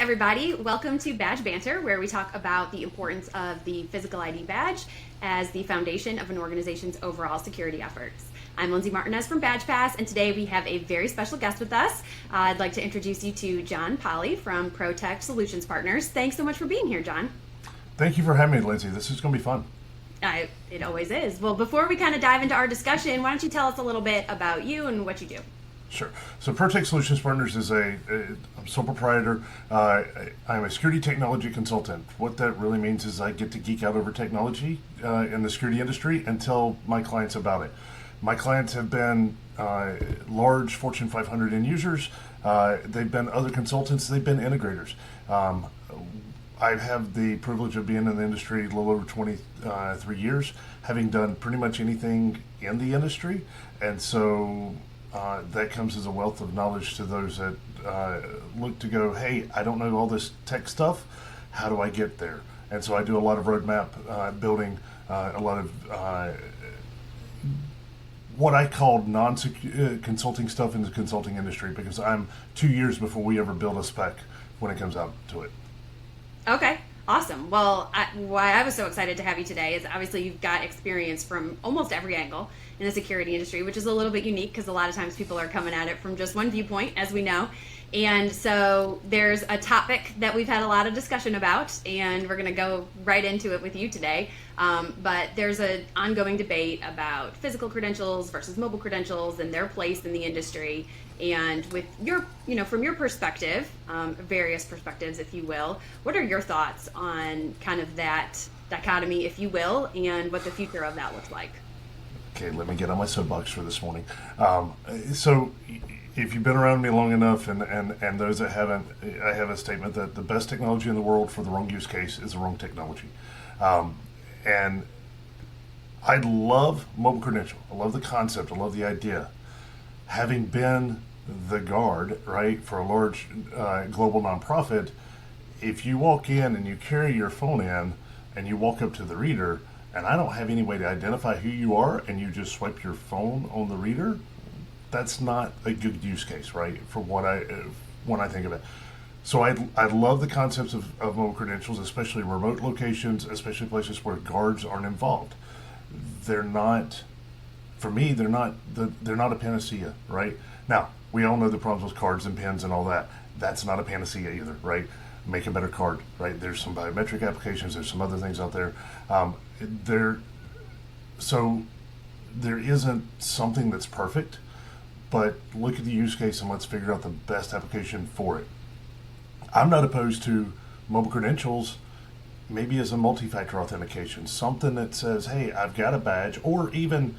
everybody. Welcome to Badge Banter, where we talk about the importance of the physical ID badge as the foundation of an organization's overall security efforts. I'm Lindsay Martinez from Badge Pass, and today we have a very special guest with us. I'd like to introduce you to John Polly from ProTech Solutions Partners. Thanks so much for being here, John. Thank you for having me, Lindsay. This is going to be fun. It always is. Well, before we kind of dive into our discussion, why don't you tell us a little bit about you and what you do? Sure. So ProTech Solutions Partners is I'm sole proprietor. I'm a security technology consultant. What that really means is I get to geek out over technology in the security industry and tell my clients about it. My clients have been large Fortune 500 end users. They've been other consultants. They've been integrators. I have the privilege of being in the industry a little over 23 years, having done pretty much anything in the industry. And so that comes as a wealth of knowledge to those that look to go, hey, I don't know all this tech stuff. How do I get there? And so I do a lot of roadmap building, a lot of what I call non-consulting stuff in the consulting industry, because I'm 2 years before we ever build a spec when it comes out to it. Okay, awesome. Well, why I was so excited to have you today is obviously you've got experience from almost every angle in the security industry, which is a little bit unique because a lot of times people are coming at it from just one viewpoint, as we know. And so there's a topic that we've had a lot of discussion about, and we're going to go right into it with you today. But there's an ongoing debate about physical credentials versus mobile credentials and their place in the industry. And with your, from your perspective, various perspectives, if you will, what are your thoughts on kind of that dichotomy, if you will, and what the future of that looks like? Okay, let me get on my soapbox for this morning. So if you've been around me long enough, and those that haven't, I have a statement that the best technology in the world for the wrong use case is the wrong technology. And I love mobile credential. I love the concept. I love the idea. Having been the guard, right, for a large global nonprofit, if you walk in and you carry your phone in and you walk up to the reader, and I don't have any way to identify who you are, and you just swipe your phone on the reader, that's not a good use case, right, for when I think of it. So I love the concepts of mobile credentials, especially remote locations, especially places where guards aren't involved. They're not, for me, they're not a panacea, right? Now, we all know the problems with cards and pins and all that. That's not a panacea either, right? Make a better card, right? There's some biometric applications. There's some other things out there. So there isn't something that's perfect, but look at the use case and let's figure out the best application for it. I'm not opposed to mobile credentials, maybe as a multi-factor authentication, something that says, hey, I've got a badge, or even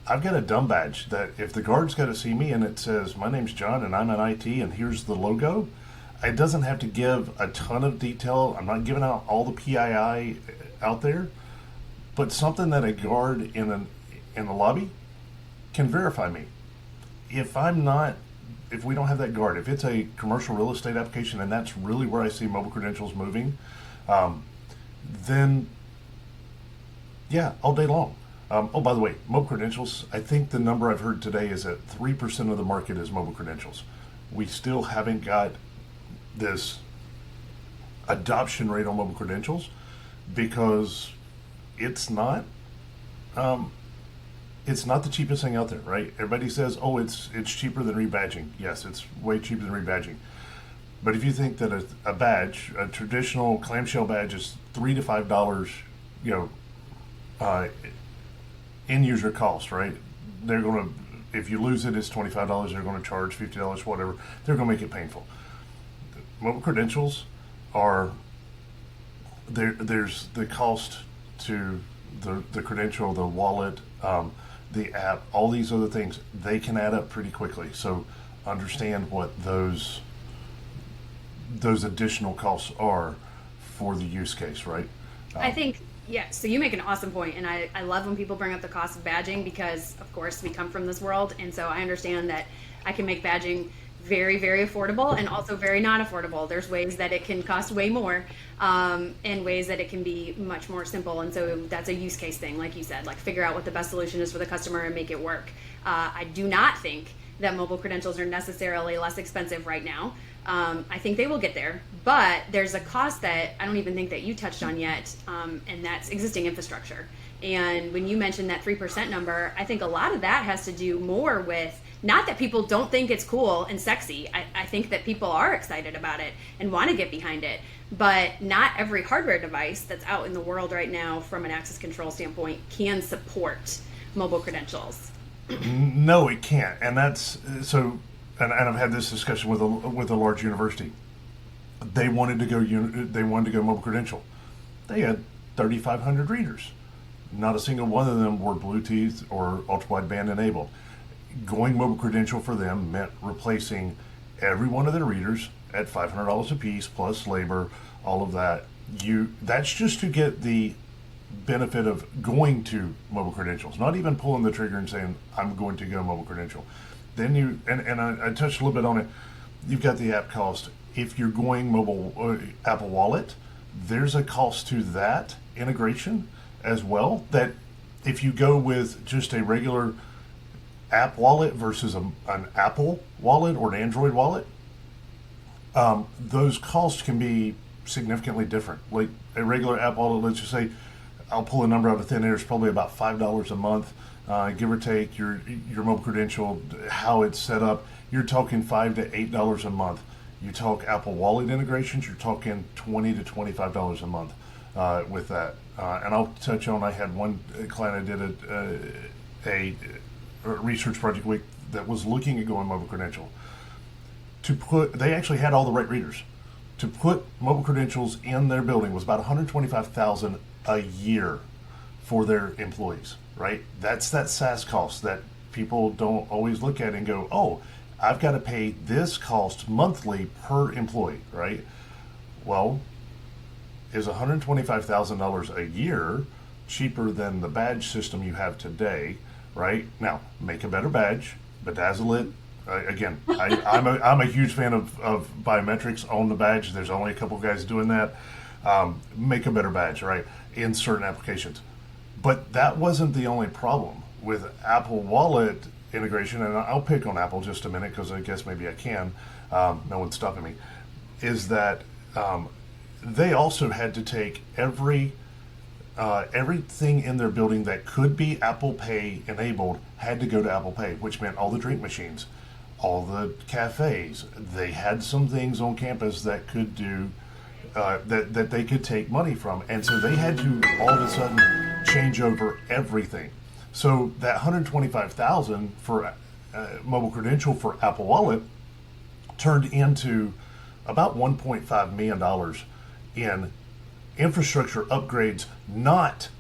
I've got a dumb badge that if the guard's got to see me and it says, my name's John and I'm in IT and here's the logo, it doesn't have to give a ton of detail. I'm not giving out all the PII out there, but something that a guard in the lobby can verify me. If we don't have that guard, if it's a commercial real estate application and that's really where I see mobile credentials moving, then yeah, all day long. Oh, by the way, mobile credentials, I think the number I've heard today is that 3% of the market is mobile credentials. We still haven't got this adoption rate on mobile credentials because it's not the cheapest thing out there, right? Everybody says, oh, it's cheaper than rebadging. Yes, it's way cheaper than rebadging. But if you think that a badge, a traditional clamshell badge is $3 to $5, end user cost, right? They're going to, if you lose it, it's $25. They're going to charge $50, whatever. They're going to make it painful. Mobile credentials are there. There's the cost to the credential, the wallet, the app, all these other things. They can add up pretty quickly. So understand what those additional costs are for the use case, right? I think, yeah, so you make an awesome point, and I love when people bring up the cost of badging because, of course, we come from this world, and so I understand that I can make badging very, very affordable and also very not affordable. There's ways that it can cost way more and ways that it can be much more simple, and so that's a use case thing, like you said, like figure out what the best solution is for the customer and make it work. I do not think that mobile credentials are necessarily less expensive right now. I think they will get there, but there's a cost that I don't even think that you touched on yet, and that's existing infrastructure. And when you mentioned that 3% number, I think a lot of that has to do more with not that people don't think it's cool and sexy. I think that people are excited about it and want to get behind it. But not every hardware device that's out in the world right now from an access control standpoint can support mobile credentials. No, it can't. And that's so. And I've had this discussion with a large university. They wanted to go. They wanted to go mobile credential. They had 3,500 readers. Not a single one of them were Bluetooth or ultra wideband enabled. Going mobile credential for them meant replacing every one of their readers at $500 a piece plus labor, all of that. That's just to get the benefit of going to mobile credentials, not even pulling the trigger and saying I'm going to go mobile credential. Then I touched a little bit on it. You've got the app cost. If you're going mobile Apple Wallet, there's a cost to that integration as well. That if you go with just a regular app wallet versus an Apple wallet or an Android wallet, those costs can be significantly different. Like a regular app wallet, let's just say, I'll pull a number out of thin air, it's probably about $5 a month, give or take your mobile credential, how it's set up. You're talking $5 to $8 a month. You talk Apple Wallet integrations, you're talking $20 to $25 a month with that. And I'll touch on, I had one client I did a research project with that was looking at going mobile credential. They actually had all the right readers. To put mobile credentials in their building was about $125,000 a year for their employees, right? That's that SaaS cost that people don't always look at and go, oh, I've got to pay this cost monthly per employee, right? Well, is $125,000 a year cheaper than the badge system you have today, right? Now, make a better badge, bedazzle it. Again, I'm a huge fan of biometrics on the badge. There's only a couple guys doing that. Make a better badge, right, in certain applications. But that wasn't the only problem with Apple Wallet integration, and I'll pick on Apple just a minute because I guess maybe I can. No one's stopping me. Is that they also had to take everything in their building that could be Apple Pay enabled had to go to Apple Pay, which meant all the drink machines, all the cafes. They had some things on campus that could do that they could take money from, and so they had to all of a sudden change over everything. So that $125,000 for mobile credential for Apple Wallet turned into about $1.5 million in infrastructure upgrades, not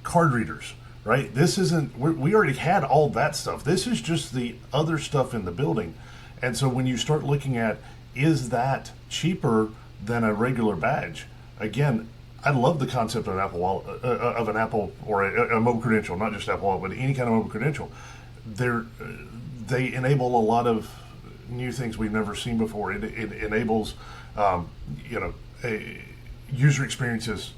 card readers, right? This isn't, we already had all that stuff. This is just the other stuff in the building. And so when you start looking at, is that cheaper than a regular badge? Again, I love the concept of an Apple Wallet, of an Apple or a mobile credential, not just Apple Wallet, but any kind of mobile credential. They enable a lot of new things we've never seen before. It enables, user experiences,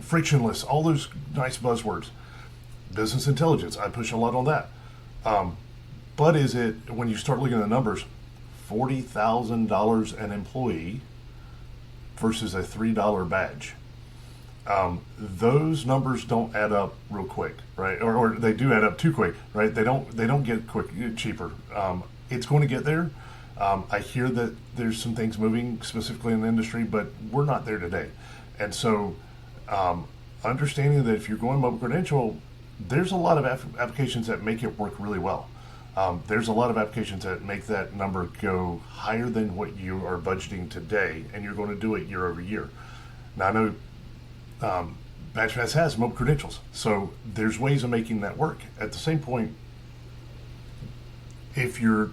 frictionless, all those nice buzzwords. Business intelligence, I push a lot on that. But is it, when you start looking at the numbers, $40,000 an employee versus a $3 badge? Those numbers don't add up real quick, right? Or they do add up too quick, right? They don't get cheaper. It's going to get there. I hear that there's some things moving specifically in the industry, but we're not there today. And so understanding that if you're going mobile credential, there's a lot of applications that make it work really well. There's a lot of applications that make that number go higher than what you are budgeting today, and you're going to do it year over year. Now, I know BadgePass has mobile credentials, so there's ways of making that work. At the same point, if you're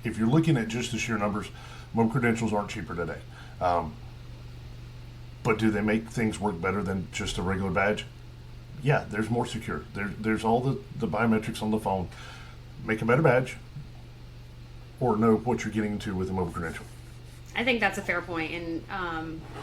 looking at just the sheer numbers, mobile credentials aren't cheaper today. But do they make things work better than just a regular badge? Yeah, there's more secure. There's all the biometrics on the phone. Make a better badge, or know what you're getting into with a mobile credential. I think that's a fair point, and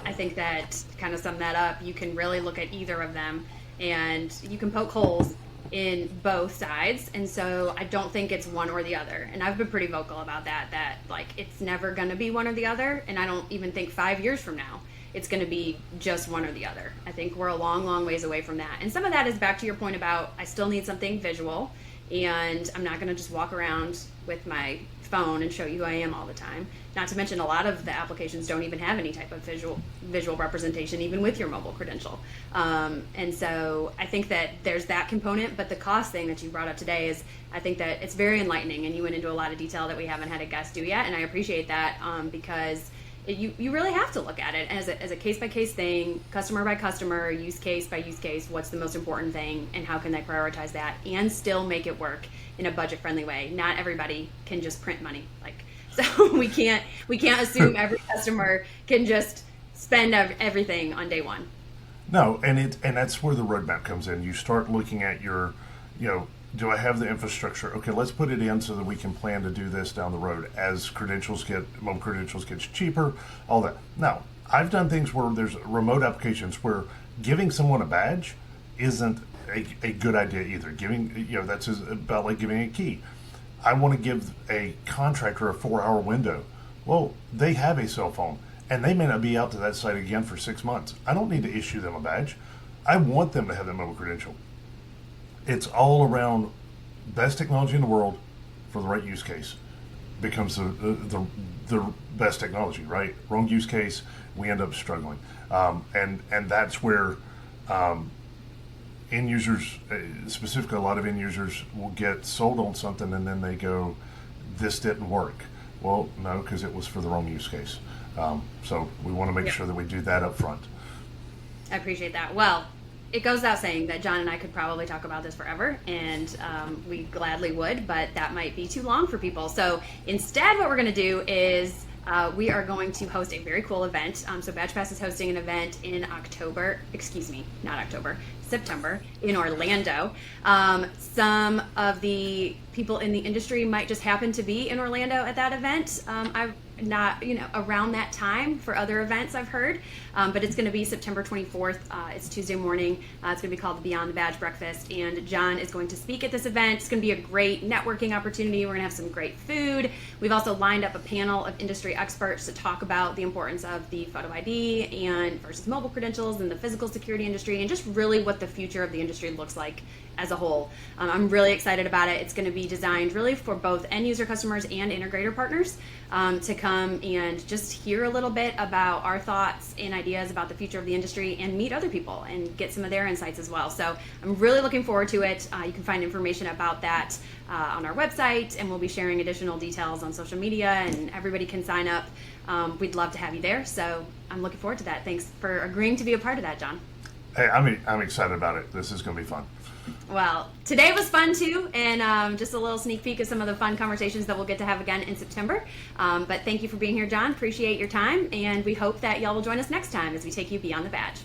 I think that, to kind of sum that up, you can really look at either of them, and you can poke holes in both sides, and so I don't think it's one or the other. And I've been pretty vocal about that like it's never going to be one or the other, and I don't even think 5 years from now it's going to be just one or the other. I think we're a long ways away from that. And some of that is back to your point about I still need something visual, and I'm not going to just walk around with my phone and show you who I am all the time. Not to mention a lot of the applications don't even have any type of visual representation, even with your mobile credential. And so I think that there's that component, but the cost thing that you brought up today is, I think that it's very enlightening, and you went into a lot of detail that we haven't had a guest do yet, and I appreciate that because you really have to look at it as a case-by-case thing, customer by customer, use case by use case, what's the most important thing, and how can they prioritize that and still make it work in a budget-friendly way. Not everybody can just print money. So we can't assume every customer can just spend everything on day one. No, and that's where the roadmap comes in. You start looking at your, do I have the infrastructure? Okay, let's put it in so that we can plan to do this down the road as mobile credentials gets cheaper, all that. Now, I've done things where there's remote applications where giving someone a badge isn't a good idea either. That's about like giving a key. I want to give a contractor a 4-hour window. Well, they have a cell phone, and they may not be out to that site again for 6 months. I don't need to issue them a badge. I want them to have their mobile credential. It's all around best technology in the world for the right use case becomes the best technology, right? Wrong use case, we end up struggling. And that's where end users, specifically a lot of end users, will get sold on something and then they go, this didn't work. Well, no, because it was for the wrong use case. So we want to make sure that we do that up front. I appreciate that. Well, it goes without saying that John and I could probably talk about this forever, and we gladly would, but that might be too long for people. So instead, what we're going to do is we are going to host a very cool event. So BadgePass is hosting an event in September in Orlando. Some of the people in the industry might just happen to be in Orlando at that event. I've not, around that time for other events I've heard, but it's going to be September 24th. It's Tuesday morning. It's going to be called the Beyond the Badge Breakfast, and John is going to speak at this event. It's going to be a great networking opportunity. We're going to have some great food. We've also lined up a panel of industry experts to talk about the importance of the photo ID and versus mobile credentials and the physical security industry, and just really what the future of the industry looks like as a whole. I'm really excited about it. It's going to be designed really for both end user customers and integrator partners to come and just hear a little bit about our thoughts and ideas about the future of the industry and meet other people and get some of their insights as well. So I'm really looking forward to it. You can find information about that on our website, and we'll be sharing additional details on social media, and everybody can sign up. We'd love to have you there. So I'm looking forward to that. Thanks for agreeing to be a part of that, John. Hey, I'm excited about it. This is going to be fun. Well, today was fun too, and just a little sneak peek of some of the fun conversations that we'll get to have again in September. But thank you for being here, John. Appreciate your time, and we hope that y'all will join us next time as we take you beyond the badge.